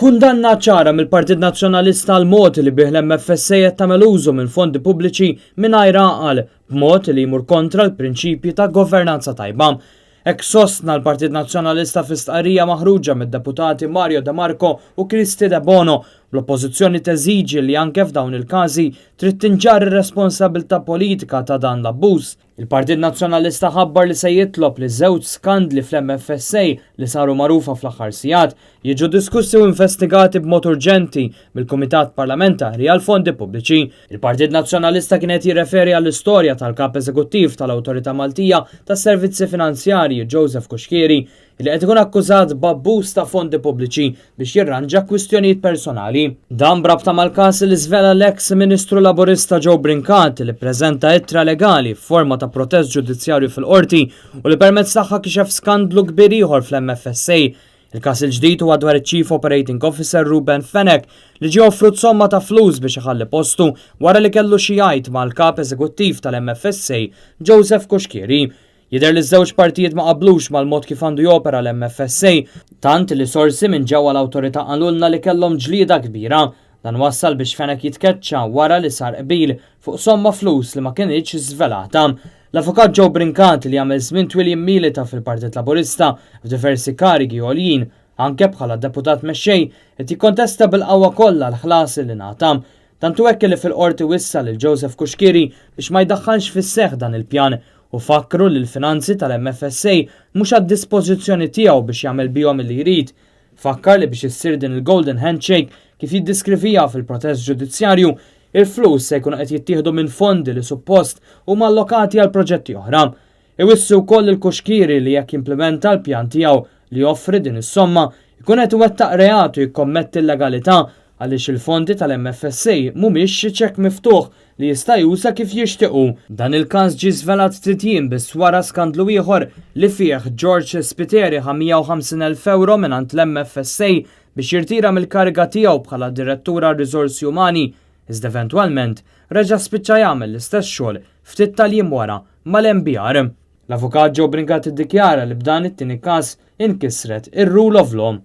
Kundanna ċara mill-Partit Nazzjonalista għal mod li bih l-MFSA qed tagħmel użu minn fondi pubbliċi mingħajr għaqal b'mod li jmur kontra l-prinċipji ta' governanza tajba. Hekk sostna l-Partit Nazzjonalista fi stqarrija maħruġa mid-deputati Mario De Marco u Cristi De Bono l-oppożizzjoni teżiġi li anke f'dawn il-każi trid tinġar ir-responsabilità politika ta' dan l-abbuż. Il-Partit Nazzjonalista ħabbar li se jitlob li żewġ skandli fl-MFSA li saru magħrufa fl-aħħar sigħat jiġu diskussi u investigati b'mod urġenti mill-Kumitat Parlamentari għal fondi pubbliċi. Il-Partit Nazzjonalista kienet jirreferi għall-istorja tal-Kap Eżekuttiv tal-Awtorità Maltija tas-Servizzi Finanzjarji Joseph Kuxkieri li qed ikun akkużat b'abbuż ta' fondi pubbliċi biex jirranġa kwistjonijiet personali. Dan brabta mal-każ li żvela l-eks Ministru Laburista Joe Brincat li ppreżenta ittra legali f'forma ta' protest ġudizzjarju fil-qorti u li permezz tagħha kixef skandlu kbir ieħor fl-MFSA. Il-każ il-ġdid huwa dwar iċ-Chief Operating Officer Ruben Fenech li ġie offrut somma ta' flus biex iħalli postu wara li kellu xi jgħid mal-Kap Eżekuttiv tal-MFSA Joseph Kuxkieri. Jidher li ż-żewġ partijiet ma qablux mal-mod kif għandu jopera l-MFSA, tant li sorsi minn ġewwa l-awtorità qalulna li kellhom ġlieda kbira. Dan wassal biex Fenech jitkeċċa wara li sar qbil fuq somma flus li ma kienx żvelata. L-avukat Joe Brincat li għamel żmien twil jimmilita fil-Partit Laburista f'diversi karigi għoljin, anke bħala deputat mexxej, qed jikkontesta bil-qawwa kollha l-ħlas li ngħata. Tantu hekk li fil-qorti wissa lil Joseph Kuxkieri biex ma jdaħħalx fis-seħħ dan il-pjan u fakkru li l-finanzi tal-MFSA mhux għad-dispożizzjoni tiegħu biex jagħmel bihom li jrid. Fakkar li biex issir din il-Golden Handshake kif jiddiskrivija fil-protest ġudizzjarju, il-flus se jkunu qed jittieħdu minn fondi li suppost huma allokati għal proġetti oħra. Iwissu wkoll il-Kuxkieri li jekk jimplementa l-pjan tiegħu li joffri din is-somma jkun qed iwettaq reat u jikkommetti l-legalità għaliex il-fondi tal-MFSA mhumiex xi ċekk miftuħ li jista' juża kif jixtiequ. Dan il-każ ġie żvelat ftit jiem biss wara skandlu ieħor li fih George Spiteri 150,000 euro mingħand l-MFSA biex jirtira mill-kariga tiegħu bħala direttura riżorsi umani, iżda eventwalment reġa' spiċċa jagħmel l-istess xogħol ftit tal-jiem wara mal-NBR. L-avukat Joe Brincat iddikjara li b'dan it-tieni każ inkisret ir-rule of law.